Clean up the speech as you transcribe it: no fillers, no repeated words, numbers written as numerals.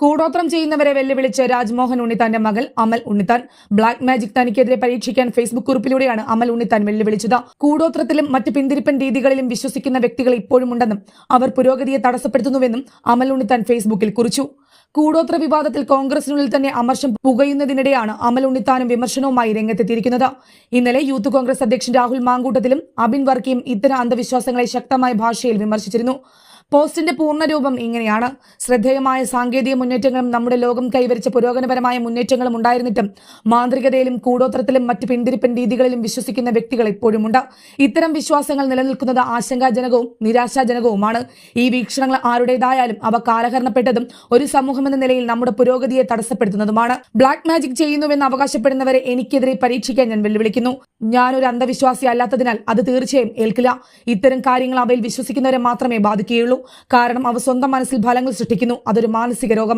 കൂടോത്രം ചെയ്യുന്നവരെ വെല്ലുവിളിച്ച് രാജ്മോഹൻ ഉണ്ണിത്താന്റെ മകൾ അമൽ ഉണ്ണിത്താൻ. ബ്ലാക്ക് മാജിക് തനിക്കെതിരെ പരീക്ഷിക്കാൻ ഫേസ്ബുക്ക് കുറിപ്പിലൂടെയാണ് അമൽ ഉണ്ണിത്താൻ വെല്ലുവിളിച്ചത്. കൂടോത്രത്തിലും മറ്റ് പിന്തിരിപ്പൻ രീതികളിലും വിശ്വസിക്കുന്ന വ്യക്തികൾ ഇപ്പോഴുമുണ്ടെന്നും അവർ പുരോഗതിയെ തടസ്സപ്പെടുത്തുന്നുവെന്നും അമൽ ഉണ്ണിത്താൻ ഫേസ്ബുക്കിൽ കുറിച്ചു. കൂടോത്ര വിവാദത്തിൽ കോൺഗ്രസിനുള്ളിൽ തന്നെ അമർഷം പുകയുന്നതിനിടെയാണ് അമൽ ഉണ്ണിത്താനും വിമർശനവുമായി രംഗത്തെത്തിയിരിക്കുന്നത്. ഇന്നലെ യൂത്ത് കോൺഗ്രസ് അധ്യക്ഷൻ രാഹുൽ മാങ്കൂട്ടത്തിലും അബിൻ വർക്കിയും ഇത്തരം അന്ധവിശ്വാസങ്ങളെ ശക്തമായ ഭാഷയിൽ വിമർശിച്ചിരുന്നു. പോസ്റ്റിന്റെ പൂർണ്ണരൂപം ഇങ്ങനെയാണ്: ശ്രദ്ധേയമായ സാങ്കേതിക മുന്നേറ്റങ്ങളും നമ്മുടെ ലോകം കൈവരിച്ച പുരോഗമനപരമായ മുന്നേറ്റങ്ങളും ഉണ്ടായിരുന്നിട്ടും മാന്ത്രികതയിലും കൂടോത്രത്തിലും മറ്റ് പിന്തിരിപ്പൻ രീതികളിലും വിശ്വസിക്കുന്ന വ്യക്തികൾ ഇപ്പോഴുമുണ്ട്. ഇത്തരം വിശ്വാസങ്ങൾ നിലനിൽക്കുന്നത് ആശങ്കാജനകവും നിരാശാജനകവുമാണ്. ഈ വീക്ഷണങ്ങൾ ആരുടേതായാലും അവ കാലഹരണപ്പെട്ടതും ഒരു സമൂഹമെന്ന നിലയിൽ നമ്മുടെ പുരോഗതിയെ തടസ്സപ്പെടുത്തുന്നതുമാണ്. ബ്ലാക്ക് മാജിക് ചെയ്യുന്നുവെന്ന് അവകാശപ്പെടുന്നവരെ എനിക്കെതിരെ പരീക്ഷിക്കാൻ ഞാൻ വെല്ലുവിളിക്കുന്നു. ഞാനൊരു അന്ധവിശ്വാസി അല്ലാത്തതിനാൽ അത് തീർച്ചയായും ഏൽക്കില്ല. ഇത്തരം കാര്യങ്ങൾ അവയിൽ വിശ്വസിക്കുന്നവരെ മാത്രമേ ബാധിക്കുകയുള്ളൂ. കാരണം അവ സ്വന്തം മനസ്സിൽ ഫലങ്ങൾ സൃഷ്ടിക്കുന്നു. അതൊരു മാനസിക രോഗം.